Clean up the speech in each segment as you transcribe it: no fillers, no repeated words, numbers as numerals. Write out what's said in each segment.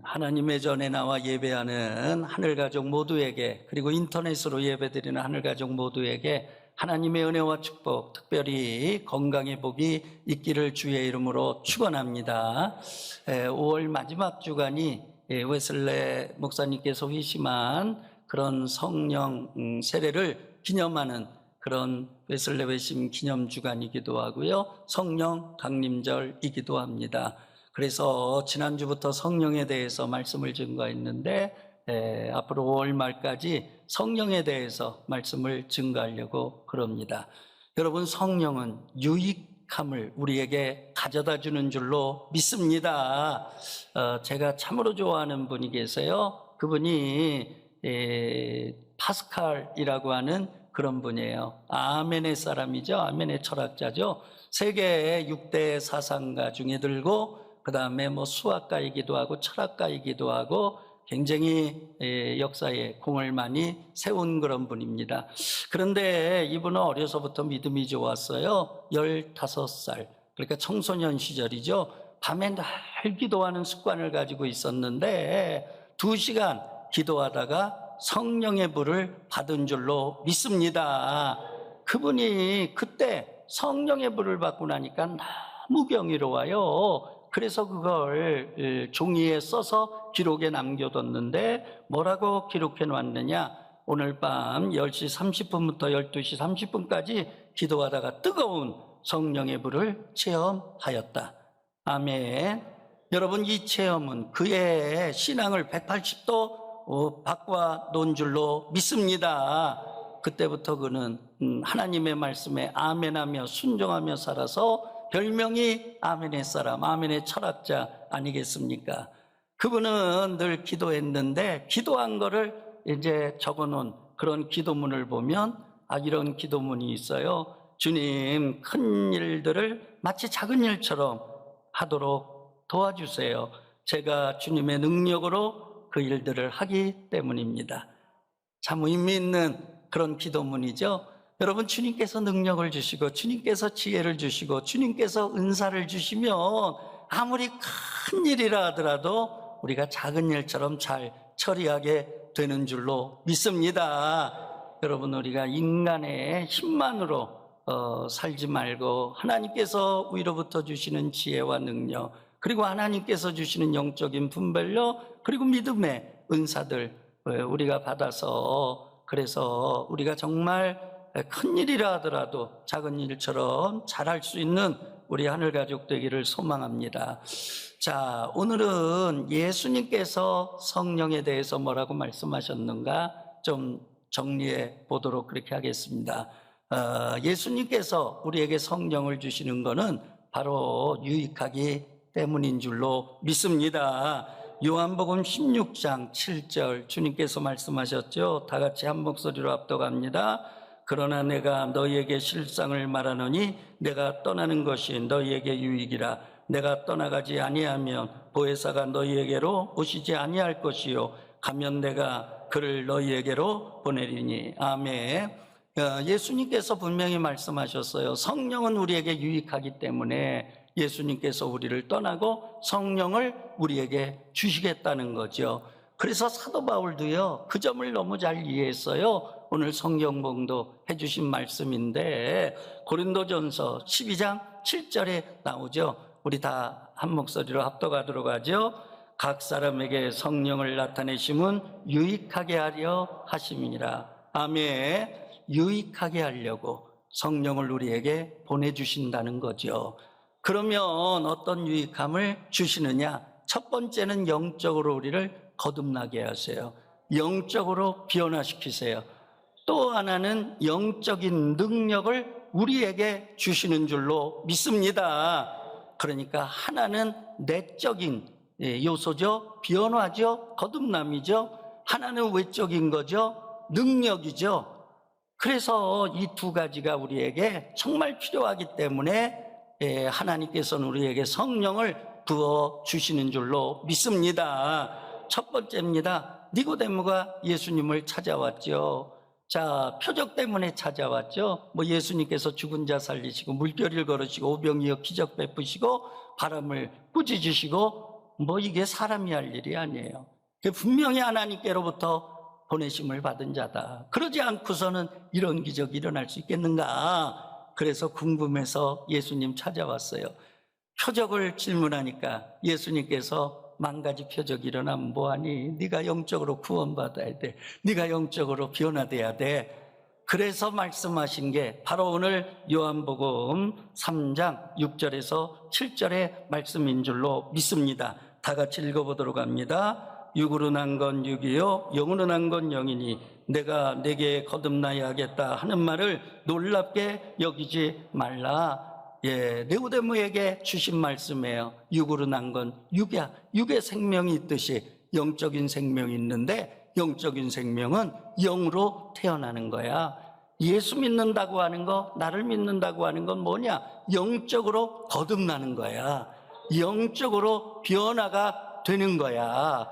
하나님의 전에 나와 예배하는 하늘가족 모두에게, 그리고 인터넷으로 예배드리는 하늘가족 모두에게 하나님의 은혜와 축복, 특별히 건강의 복이 있기를 주의 이름으로 축원합니다. 5월 마지막 주간이 웨슬레 목사님께서 회심한 그런 성령 세례를 기념하는 그런 웨슬레 회심 기념 주간이기도 하고요, 성령 강림절이기도 합니다. 그래서 지난주부터 성령에 대해서 말씀을 증거했는데 앞으로 5월 말까지 성령에 대해서 말씀을 증거하려고 그럽니다. 여러분, 성령은 유익함을 우리에게 가져다 주는 줄로 믿습니다. 제가 참으로 좋아하는 분이 계세요. 그분이 파스칼이라고 하는 그런 분이에요. 아멘의 사람이죠. 아멘의 철학자죠. 세계 6대 사상가 중에 들고, 그 다음에 수학가이기도 하고 철학가이기도 하고 굉장히 역사에 공을 많이 세운 그런 분입니다. 그런데 이분은 어려서부터 믿음이 좋았어요. 15살, 그러니까 청소년 시절이죠. 밤에 늘 기도하는 습관을 가지고 있었는데 2시간 기도하다가 성령의 불을 받은 줄로 믿습니다. 그분이 그때 성령의 불을 받고 나니까 너무 경이로워요. 그래서 그걸 종이에 써서 기록에 남겨뒀는데 뭐라고 기록해 놨느냐, 오늘 밤 10시 30분부터 12시 30분까지 기도하다가 뜨거운 성령의 불을 체험하였다. 아멘. 여러분, 이 체험은 그의 신앙을 180도 바꿔 놓은 줄로 믿습니다. 그때부터 그는 하나님의 말씀에 아멘하며 순종하며 살아서 별명이 아멘의 사람, 아멘의 철학자 아니겠습니까? 그분은 늘 기도했는데 기도한 거를 이제 적어놓은 그런 기도문을 보면 이런 기도문이 있어요. 주님, 큰 일들을 마치 작은 일처럼 하도록 도와주세요. 제가 주님의 능력으로 그 일들을 하기 때문입니다. 참 의미 있는 그런 기도문이죠. 여러분, 주님께서 능력을 주시고 주님께서 지혜를 주시고 주님께서 은사를 주시면 아무리 큰 일이라 하더라도 우리가 작은 일처럼 잘 처리하게 되는 줄로 믿습니다. 여러분, 우리가 인간의 힘만으로 살지 말고 하나님께서 위로부터 주시는 지혜와 능력, 그리고 하나님께서 주시는 영적인 분별력, 그리고 믿음의 은사들 우리가 받아서, 그래서 우리가 정말 큰 일이라 하더라도 작은 일처럼 잘할 수 있는 우리 하늘가족 되기를 소망합니다. 자, 오늘은 예수님께서 성령에 대해서 뭐라고 말씀하셨는가 좀 정리해 보도록 그렇게 하겠습니다. 예수님께서 우리에게 성령을 주시는 것은 바로 유익하기 때문인 줄로 믿습니다. 요한복음 16장 7절 주님께서 말씀하셨죠. 다 같이 한 목소리로 합독합니다. 그러나 내가 너희에게 실상을 말하노니 내가 떠나는 것이 너희에게 유익이라. 내가 떠나가지 아니하면 보혜사가 너희에게로 오시지 아니할 것이요 가면 내가 그를 너희에게로 보내리니. 아멘. 예수님께서 분명히 말씀하셨어요. 성령은 우리에게 유익하기 때문에 예수님께서 우리를 떠나고 성령을 우리에게 주시겠다는 거죠. 그래서 사도 바울도요, 그 점을 너무 잘 이해했어요. 오늘 성경봉도 해주신 말씀인데 고린도전서 12장 7절에 나오죠. 우리 다 한 목소리로 합독하도록 하죠. 각 사람에게 성령을 나타내심은 유익하게 하려 하심이니라. 아멘. 유익하게 하려고 성령을 우리에게 보내주신다는 거죠. 그러면 어떤 유익함을 주시느냐? 첫 번째는 영적으로 우리를 거듭나게 하세요. 영적으로 변화시키세요. 또 하나는 영적인 능력을 우리에게 주시는 줄로 믿습니다. 그러니까 하나는 내적인 요소죠. 변화죠. 거듭남이죠. 하나는 외적인 거죠. 능력이죠. 그래서 이 두 가지가 우리에게 정말 필요하기 때문에 하나님께서는 우리에게 성령을 부어 주시는 줄로 믿습니다. 첫 번째입니다. 니고데모가 예수님을 찾아왔죠. 자, 표적 때문에 찾아왔죠. 예수님께서 죽은 자 살리시고 물결을 걸으시고 오병이어 기적 베푸시고 바람을 꾸짖으시고 뭐 이게 사람이 할 일이 아니에요. 분명히 하나님께로부터 보내심을 받은 자다. 그러지 않고서는 이런 기적이 일어날 수 있겠는가? 그래서 궁금해서 예수님 찾아왔어요. 표적을 질문하니까 예수님께서 만 가지 표적이 일어나면 뭐하니? 네가 영적으로 구원받아야 돼. 네가 영적으로 변화돼야 돼. 그래서 말씀하신 게 바로 오늘 요한복음 3장 6절에서 7절의 말씀인 줄로 믿습니다. 다 같이 읽어보도록 합니다. 육으로 난 건 육이요 영으로 난 건 영이니 내가 내게 거듭나야 하겠다 하는 말을 놀랍게 여기지 말라. 니고데모에게 주신 말씀이에요. 육으로 난 건 육이야. 육의 생명이 있듯이 영적인 생명이 있는데 영적인 생명은 영으로 태어나는 거야. 예수 믿는다고 하는 거, 나를 믿는다고 하는 건 뭐냐? 영적으로 거듭나는 거야. 영적으로 변화가 되는 거야.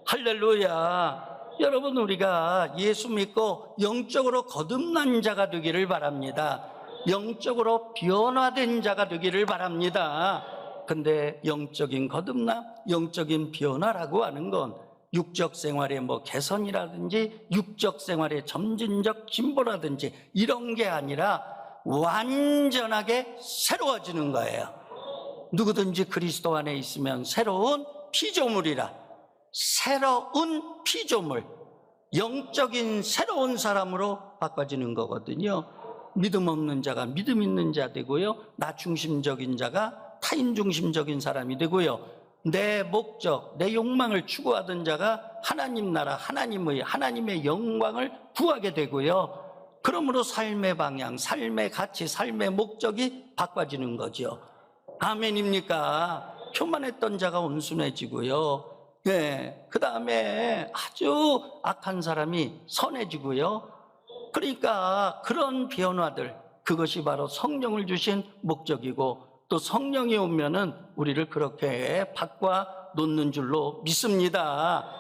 할렐루야. 여러분, 우리가 예수 믿고 영적으로 거듭난 자가 되기를 바랍니다. 영적으로 변화된 자가 되기를 바랍니다. 근데 영적인 거듭남, 영적인 변화라고 하는 건 육적 생활의 개선이라든지 육적 생활의 점진적 진보라든지 이런 게 아니라 완전하게 새로워지는 거예요. 누구든지 그리스도 안에 있으면 새로운 피조물이라. 새로운 피조물, 영적인 새로운 사람으로 바꿔지는 거거든요. 믿음 없는 자가 믿음 있는 자 되고요, 나 중심적인 자가 타인 중심적인 사람이 되고요, 내 목적, 내 욕망을 추구하던 자가 하나님 나라, 하나님의 영광을 구하게 되고요. 그러므로 삶의 방향, 삶의 가치, 삶의 목적이 바꿔지는 거죠. 아멘입니까? 교만했던 자가 온순해지고요, 그 다음에 아주 악한 사람이 선해지고요. 그러니까 그런 변화들, 그것이 바로 성령을 주신 목적이고, 또 성령이 오면은 우리를 그렇게 바꿔 놓는 줄로 믿습니다.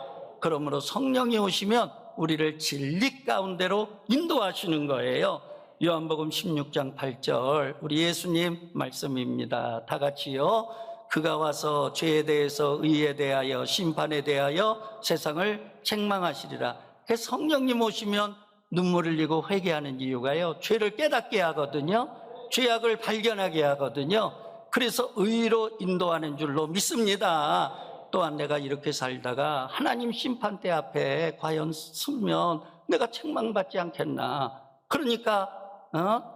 그러므로 성령이 오시면 우리를 진리 가운데로 인도하시는 거예요. 요한복음 16장 8절, 우리 예수님 말씀입니다. 다 같이요. 그가 와서 죄에 대해서, 의에 대하여, 심판에 대하여 세상을 책망하시리라. 성령님 오시면 눈물을 흘리고 회개하는 이유가요, 죄를 깨닫게 하거든요. 죄악을 발견하게 하거든요. 그래서 의로 인도하는 줄로 믿습니다. 또한 내가 이렇게 살다가 하나님 심판대 앞에 과연 서면 내가 책망받지 않겠나. 그러니까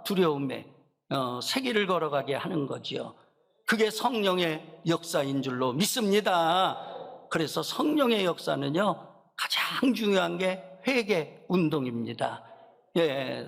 두려움에 세기를 걸어가게 하는 거지요. 그게 성령의 역사인 줄로 믿습니다. 그래서 성령의 역사는요, 가장 중요한 게 회개 운동입니다.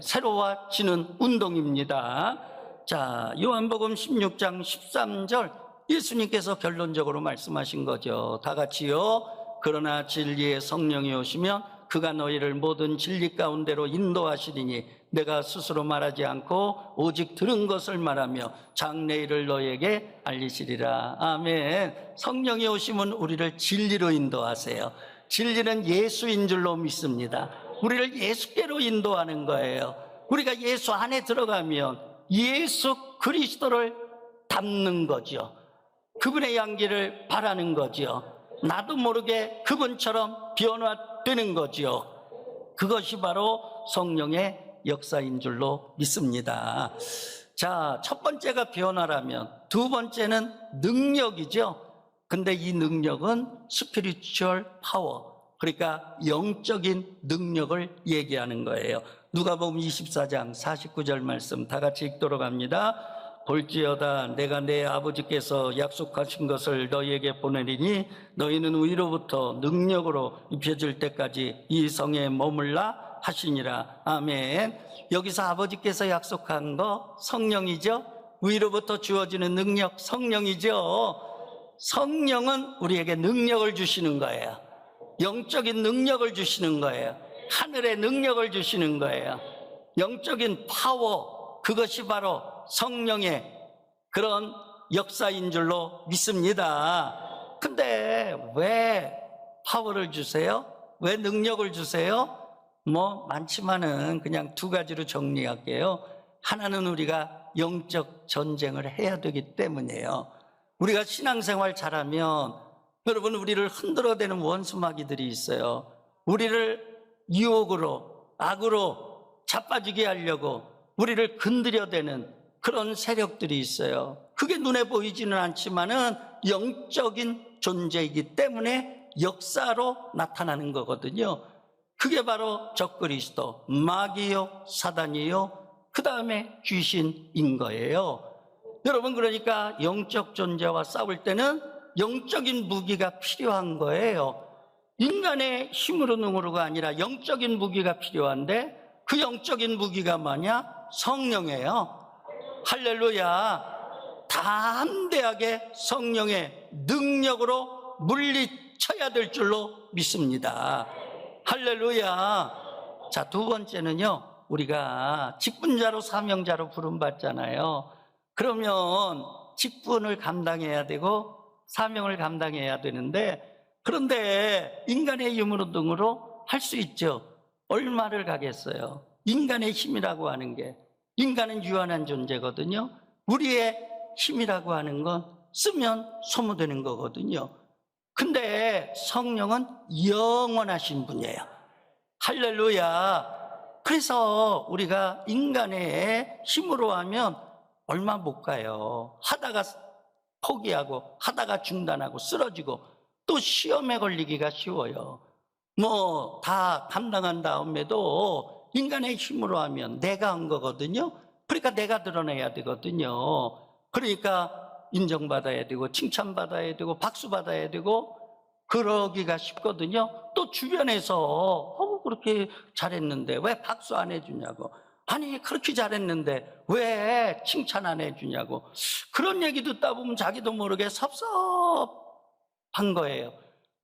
새로워지는 운동입니다. 자, 요한복음 16장 13절, 예수님께서 결론적으로 말씀하신 거죠. 다 같이요. 그러나 진리의 성령이 오시면 그가 너희를 모든 진리 가운데로 인도하시리니 내가 스스로 말하지 않고 오직 들은 것을 말하며 장래일을 너희에게 알리시리라. 아멘. 성령이 오시면 우리를 진리로 인도하세요. 진리는 예수인 줄로 믿습니다. 우리를 예수께로 인도하는 거예요. 우리가 예수 안에 들어가면 예수 그리스도를 닮는 거죠. 그분의 향기를 바라는 거죠. 나도 모르게 그분처럼 변화되는 거죠. 그것이 바로 성령의 역사인 줄로 믿습니다. 자, 첫 번째가 변화라면 두 번째는 능력이죠. 근데 이 능력은 스피리추얼 파워, 그러니까 영적인 능력을 얘기하는 거예요. 누가복음 24장 49절 말씀 다 같이 읽도록 합니다. 볼지어다 내가 내 아버지께서 약속하신 것을 너희에게 보내리니 너희는 위로부터 능력으로 입혀질 때까지 이 성에 머물라 하시니라. 아멘. 여기서 아버지께서 약속한 거 성령이죠. 위로부터 주어지는 능력 성령이죠. 성령은 우리에게 능력을 주시는 거예요. 영적인 능력을 주시는 거예요. 하늘의 능력을 주시는 거예요. 영적인 파워, 그것이 바로 성령의 그런 역사인 줄로 믿습니다. 근데 왜 파워를 주세요? 왜 능력을 주세요? 많지만은 그냥 두 가지로 정리할게요. 하나는 우리가 영적 전쟁을 해야 되기 때문이에요. 우리가 신앙생활 잘하면 여러분, 우리를 흔들어대는 원수마귀들이 있어요. 우리를 유혹으로, 악으로 자빠지게 하려고 우리를 건드려대는 그런 세력들이 있어요. 그게 눈에 보이지는 않지만은 영적인 존재이기 때문에 역사로 나타나는 거거든요. 그게 바로 적그리스도, 마귀요, 사단이요, 그 다음에 귀신인 거예요. 여러분, 그러니까 영적 존재와 싸울 때는 영적인 무기가 필요한 거예요. 인간의 힘으로 능으로가 아니라 영적인 무기가 필요한데, 그 영적인 무기가 뭐냐? 성령이에요. 할렐루야. 담대하게 성령의 능력으로 물리쳐야 될 줄로 믿습니다. 할렐루야. 자, 두 번째는요, 우리가 직분자로 사명자로 부름받잖아요. 그러면 직분을 감당해야 되고 사명을 감당해야 되는데, 그런데 인간의 힘으로 등으로 할 수 있죠. 얼마를 가겠어요? 인간의 힘이라고 하는 게, 인간은 유한한 존재거든요. 우리의 힘이라고 하는 건 쓰면 소모되는 거거든요. 근데 성령은 영원하신 분이에요. 할렐루야. 그래서 우리가 인간의 힘으로 하면 얼마 못 가요. 하다가 포기하고 하다가 중단하고 쓰러지고 또 시험에 걸리기가 쉬워요. 뭐 다 감당한 다음에도 인간의 힘으로 하면 내가 한 거거든요. 그러니까 내가 드러내야 되거든요. 그러니까 인정받아야 되고 칭찬받아야 되고 박수받아야 되고 그러기가 쉽거든요. 또 주변에서 그렇게 잘했는데 왜 박수 안 해주냐고, 아니 그렇게 잘했는데 왜 칭찬 안 해주냐고, 그런 얘기 듣다 보면 자기도 모르게 섭섭한 거예요.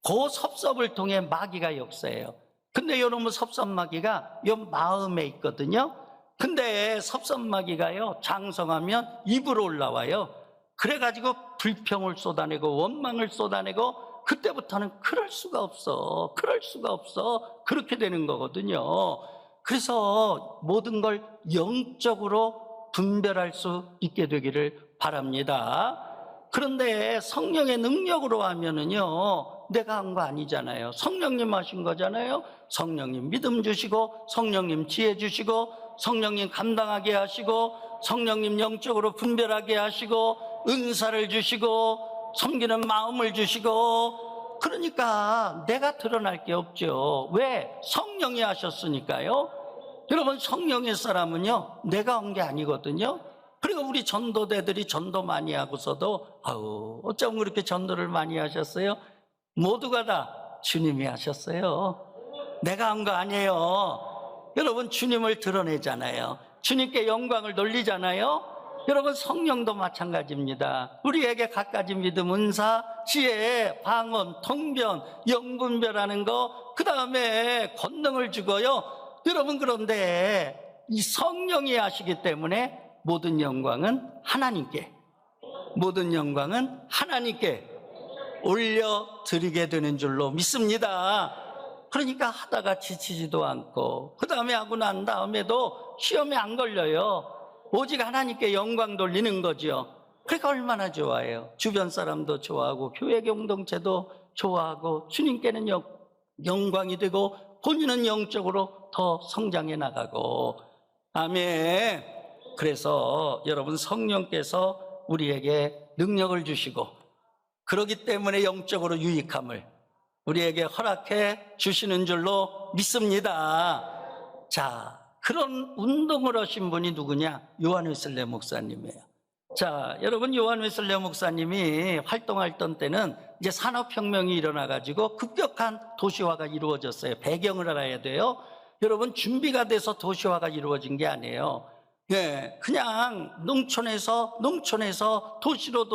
그 섭섭을 통해 마귀가 역사해요. 근데 여러분, 섭섭마귀가 요 마음에 있거든요. 근데 섭섭마귀가요, 장성하면 입으로 올라와요. 그래가지고 불평을 쏟아내고 원망을 쏟아내고, 그때부터는 그럴 수가 없어, 그럴 수가 없어, 그렇게 되는 거거든요. 그래서 모든 걸 영적으로 분별할 수 있게 되기를 바랍니다. 그런데 성령의 능력으로 하면은요, 내가 한 거 아니잖아요. 성령님 하신 거잖아요. 성령님 믿음 주시고, 성령님 지혜 주시고, 성령님 감당하게 하시고, 성령님 영적으로 분별하게 하시고, 은사를 주시고, 섬기는 마음을 주시고, 그러니까 내가 드러날 게 없죠. 왜? 성령이 하셨으니까요. 여러분, 성령의 사람은요, 내가 한 게 아니거든요. 그리고 우리 전도대들이 전도 많이 하고서도 어쩜 그렇게 전도를 많이 하셨어요? 모두가 다 주님이 하셨어요. 내가 한 거 아니에요. 여러분, 주님을 드러내잖아요. 주님께 영광을 돌리잖아요. 여러분, 성령도 마찬가지입니다. 우리에게 갖가지 믿음, 은사, 지혜, 방언, 통변, 영분별하는 거, 그 다음에 권능을 주고요. 여러분, 그런데 이 성령이 하시기 때문에 모든 영광은 하나님께, 모든 영광은 하나님께 올려드리게 되는 줄로 믿습니다. 그러니까 하다가 지치지도 않고, 그 다음에 하고 난 다음에도 시험에 안 걸려요. 오직 하나님께 영광 돌리는 거죠. 그러니까 얼마나 좋아해요. 주변 사람도 좋아하고 교회 공동체도 좋아하고, 주님께는 영광이 되고 본인은 영적으로 더 성장해 나가고. 아멘. 그래서 여러분, 성령께서 우리에게 능력을 주시고, 그렇기 때문에 영적으로 유익함을 우리에게 허락해 주시는 줄로 믿습니다. 자, 그런 운동을 하신 분이 누구냐? 요한 웨슬레 목사님이에요. 자, 여러분, 요한 웨슬레 목사님이 활동할 때는 이제 산업혁명이 일어나가지고 급격한 도시화가 이루어졌어요. 배경을 알아야 돼요. 여러분, 준비가 돼서 도시화가 이루어진 게 아니에요. 예, 그냥 농촌에서 도시로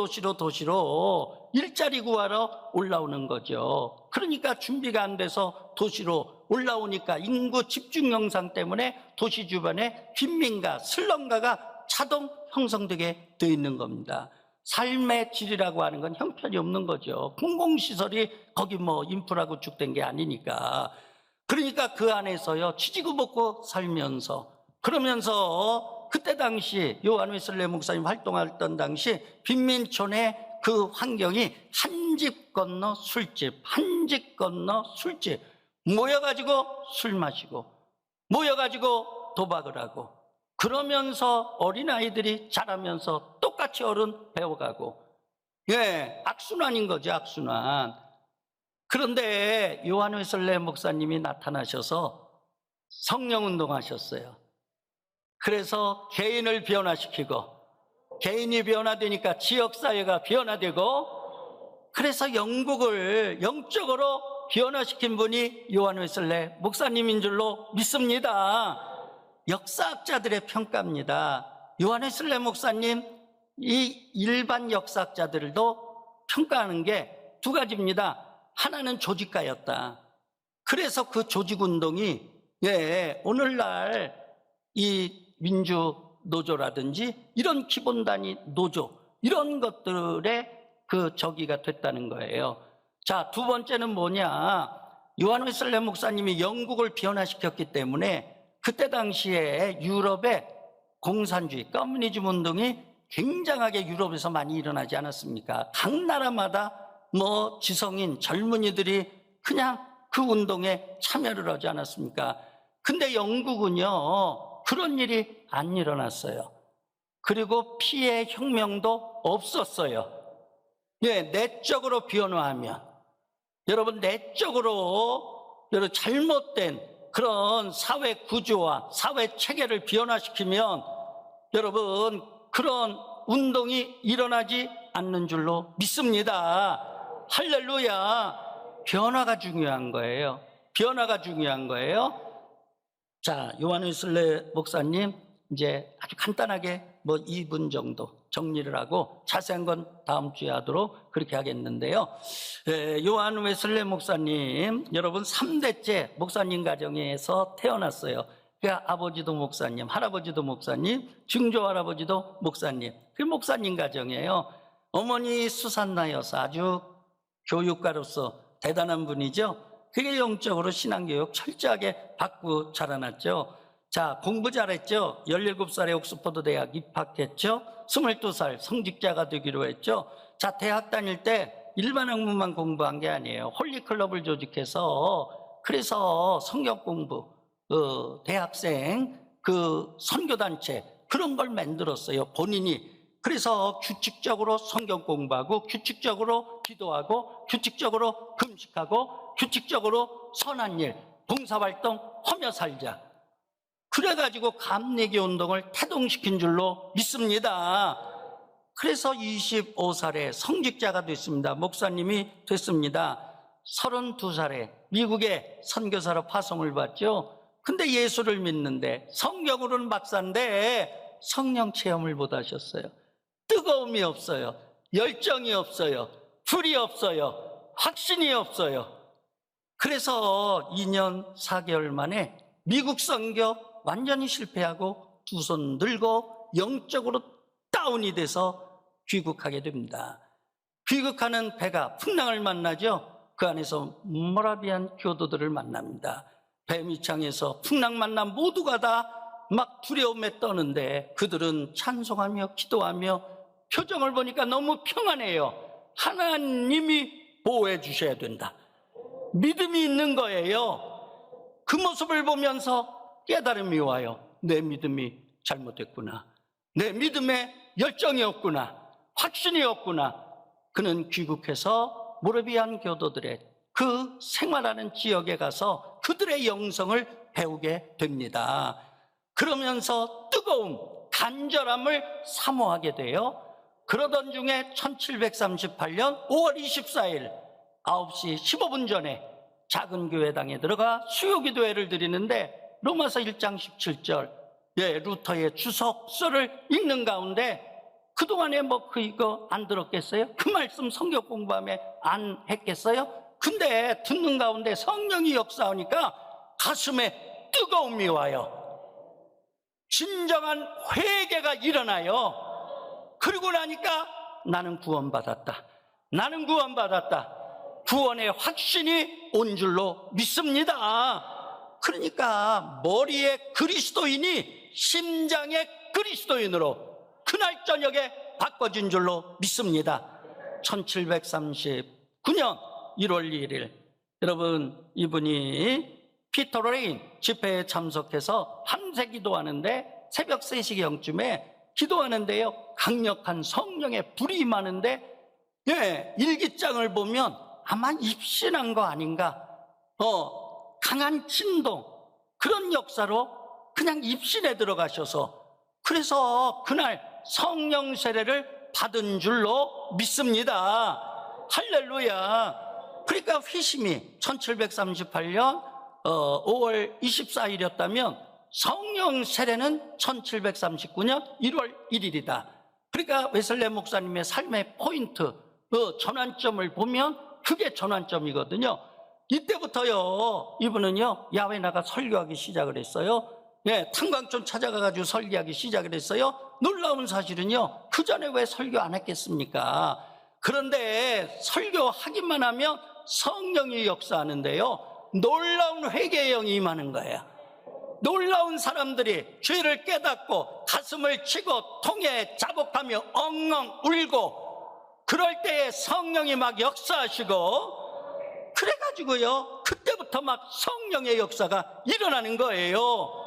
일자리 구하러 올라오는 거죠. 그러니까 준비가 안 돼서 도시로 올라오니까 인구 집중 형상 때문에 도시 주변에 빈민가, 슬럼가가 자동 형성되게 되어 있는 겁니다. 삶의 질이라고 하는 건 형편이 없는 거죠. 공공시설이 거기 인프라 구축된 게 아니니까. 그러니까 그 안에서요, 쥐지고 먹고 살면서, 그러면서 그때 당시 요한 웨슬레 목사님 활동했던 당시 빈민촌의 그 환경이 한 한 집 건너 술집, 한 집 건너 술집 모여가지고 술 마시고 모여가지고 도박을 하고 그러면서 어린아이들이 자라면서 똑같이 어른 배워가고 악순환인 거죠, 악순환. 그런데 요한 웨슬레 목사님이 나타나셔서 성령 운동하셨어요. 그래서 개인을 변화시키고 개인이 변화되니까 지역사회가 변화되고 그래서 영국을 영적으로 변화시킨 분이 요한 웨슬레 목사님인 줄로 믿습니다. 역사학자들의 평가입니다. 요한 웨슬레 목사님, 이 일반 역사학자들도 평가하는 게 두 가지입니다. 하나는 조직가였다. 그래서 그 조직운동이 오늘날 이 민주노조라든지 이런 기본단위 노조 이런 것들의 그 적이가 됐다는 거예요. 자, 두 번째는 뭐냐? 요한 웨슬레 목사님이 영국을 변화시켰기 때문에 그때 당시에 유럽의 공산주의, 커뮤니즘 운동이 굉장하게 유럽에서 많이 일어나지 않았습니까? 각 나라마다 지성인 젊은이들이 그냥 그 운동에 참여를 하지 않았습니까? 근데 영국은요, 그런 일이 안 일어났어요. 그리고 피해 혁명도 없었어요. 내적으로 변화하면, 여러분, 내적으로 잘못된 그런 사회 구조와 사회 체계를 변화시키면 여러분, 그런 운동이 일어나지 않는 줄로 믿습니다. 할렐루야. 변화가 중요한 거예요. 변화가 중요한 거예요. 자, 요한 웨슬레 목사님 이제 아주 간단하게 2분 정도 정리를 하고 자세한 건 다음 주에 하도록 그렇게 하겠는데요. 요한 웨슬레 목사님, 여러분 3대째 목사님 가정에서 태어났어요. 그러니까 아버지도 목사님, 할아버지도 목사님, 증조 할아버지도 목사님. 그 목사님 가정이에요. 어머니 수산나 여사, 아주 교육가로서 대단한 분이죠. 그게 영적으로 신앙교육 철저하게 받고 자라났죠. 자, 공부 잘했죠. 17살에 옥스퍼드 대학 입학했죠. 22살 성직자가 되기로 했죠. 자, 대학 다닐 때 일반 학문만 공부한 게 아니에요. 홀리클럽을 조직해서 그래서 성경 공부, 대학생 그 선교단체 그런 걸 만들었어요, 본인이. 그래서 규칙적으로 성경 공부하고 규칙적으로 기도하고 규칙적으로 금식하고 규칙적으로 선한 일, 봉사활동 하며 살자. 그래가지고 감리교 운동을 태동시킨 줄로 믿습니다. 그래서 25살에 성직자가 됐습니다. 목사님이 됐습니다. 32살에 미국에 선교사로 파송을 받죠. 근데 예수를 믿는데 성경으로는 박사인데 성령 체험을 못 하셨어요. 뜨거움이 없어요. 열정이 없어요. 불이 없어요. 확신이 없어요. 그래서 2년 4개월 만에 미국 선교 완전히 실패하고 두 손 들고 영적으로 다운이 돼서 귀국하게 됩니다. 귀국하는 배가 풍랑을 만나죠. 그 안에서 모라비안 교도들을 만납니다. 배 밑창에서 풍랑 만나 모두가 다 막 두려움에 떠는데 그들은 찬송하며 기도하며 표정을 보니까 너무 평안해요. 하나님이 보호해 주셔야 된다. 믿음이 있는 거예요. 그 모습을 보면서 깨달음이 와요. 내 믿음이 잘못됐구나. 내 믿음에 열정이 없구나. 확신이 없구나. 그는 귀국해서 모라비안 교도들의 그 생활하는 지역에 가서 그들의 영성을 배우게 됩니다. 그러면서 뜨거움, 간절함을 사모하게 돼요. 그러던 중에 1738년 5월 24일 9시 15분 전에 작은 교회당에 들어가 수요기도회를 드리는데 로마서 1장 17절 루터의 주석서를 읽는 가운데 그동안에 이거 안 들었겠어요? 그 말씀 성경 공부하며 안 했겠어요? 근데 듣는 가운데 성령이 역사하니까 가슴에 뜨거움이 와요. 진정한 회개가 일어나요. 그리고 나니까 나는 구원받았다. 나는 구원받았다. 구원의 확신이 온 줄로 믿습니다. 그러니까 머리에 그리스도인이 심장의 그리스도인으로 그날 저녁에 바꿔진 줄로 믿습니다. 1989년 1월 2일 여러분 이분이 피터 레인 집회에 참석해서 밤새 기도하는데 새벽 3시경쯤에 기도하는데요, 강력한 성령의 불이 임하는데 일기장을 보면 아마 입신한 거 아닌가, 강한 진동, 그런 역사로 그냥 입신에 들어가셔서 그래서 그날 성령 세례를 받은 줄로 믿습니다. 할렐루야. 그러니까 회심이 1738년 5월 24일이었다면 성령 세례는 1739년 1월 1일이다. 그러니까 웨슬레 목사님의 삶의 포인트, 그 전환점을 보면 그게 전환점이거든요. 이때부터요, 이분은요, 야외 나가 설교하기 시작을 했어요. 탄광촌 찾아가가지고 설교하기 시작을 했어요. 놀라운 사실은요, 그 전에 왜 설교 안 했겠습니까? 그런데 설교하기만 하면 성령이 역사하는데요, 놀라운 회개의 영이 임하는 거예요. 놀라운 사람들이 죄를 깨닫고 가슴을 치고 통에 자복하며 엉엉 울고, 그럴 때에 성령이 막 역사하시고, 그래가지고요, 그때부터 막 성령의 역사가 일어나는 거예요.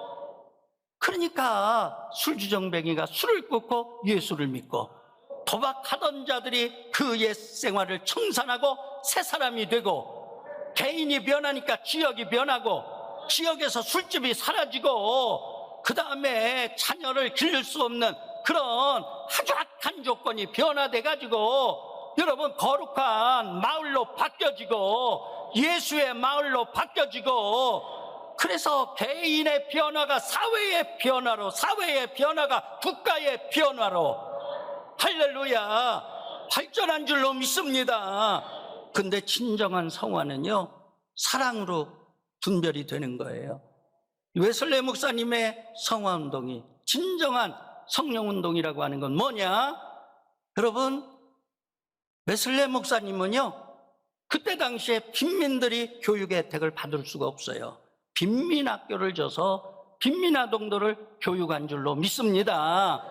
그러니까 술주정뱅이가 술을 끊고 예수를 믿고, 도박하던 자들이 그 옛 생활을 청산하고 새 사람이 되고, 개인이 변하니까 지역이 변하고, 지역에서 술집이 사라지고, 그 다음에 자녀를 기를 수 없는 그런 아주 악한 조건이 변화돼가지고 여러분 거룩한 마을로 바뀌어지고 예수의 마을로 바뀌어지고, 그래서 개인의 변화가 사회의 변화로, 사회의 변화가 국가의 변화로, 할렐루야, 발전한 줄로 믿습니다. 근데 진정한 성화는요, 사랑으로 분별이 되는 거예요. 웨슬레 목사님의 성화운동이 진정한 성령운동이라고 하는 건 뭐냐? 여러분, 웨슬레 목사님은요, 그때 당시에 빈민들이 교육의 혜택을 받을 수가 없어요. 빈민학교를 줘서 빈민아동들을 교육한 줄로 믿습니다.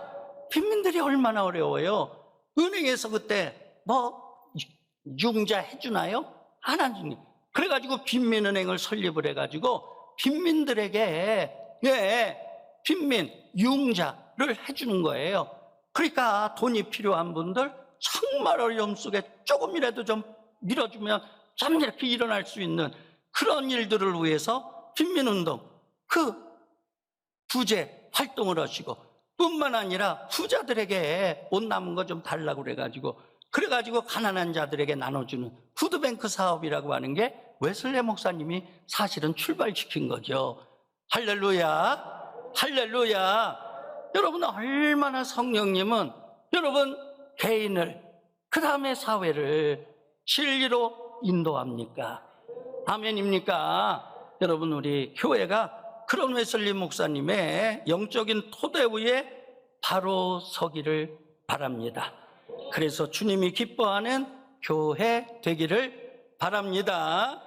빈민들이 얼마나 어려워요. 은행에서 그때 융자 해주나요? 안 해주니. 그래가지고 빈민은행을 설립을 해가지고 빈민들에게 빈민 융자를 해주는 거예요. 그러니까 돈이 필요한 분들 정말 어려움 속에 조금이라도 좀 밀어주면 좀 이렇게 일어날 수 있는 그런 일들을 위해서 빈민운동, 그 부재 활동을 하시고, 뿐만 아니라 부자들에게 옷 남은 거 좀 달라고 그래가지고 가난한 자들에게 나눠주는 푸드뱅크 사업이라고 하는 게 웨슬레 목사님이 사실은 출발시킨 거죠. 할렐루야, 할렐루야. 여러분, 얼마나 성령님은 여러분 개인을, 그 다음에 사회를 진리로 인도합니까? 아멘입니까? 여러분, 우리 교회가 그런 웨슬리 목사님의 영적인 토대 위에 바로 서기를 바랍니다. 그래서 주님이 기뻐하는 교회 되기를 바랍니다.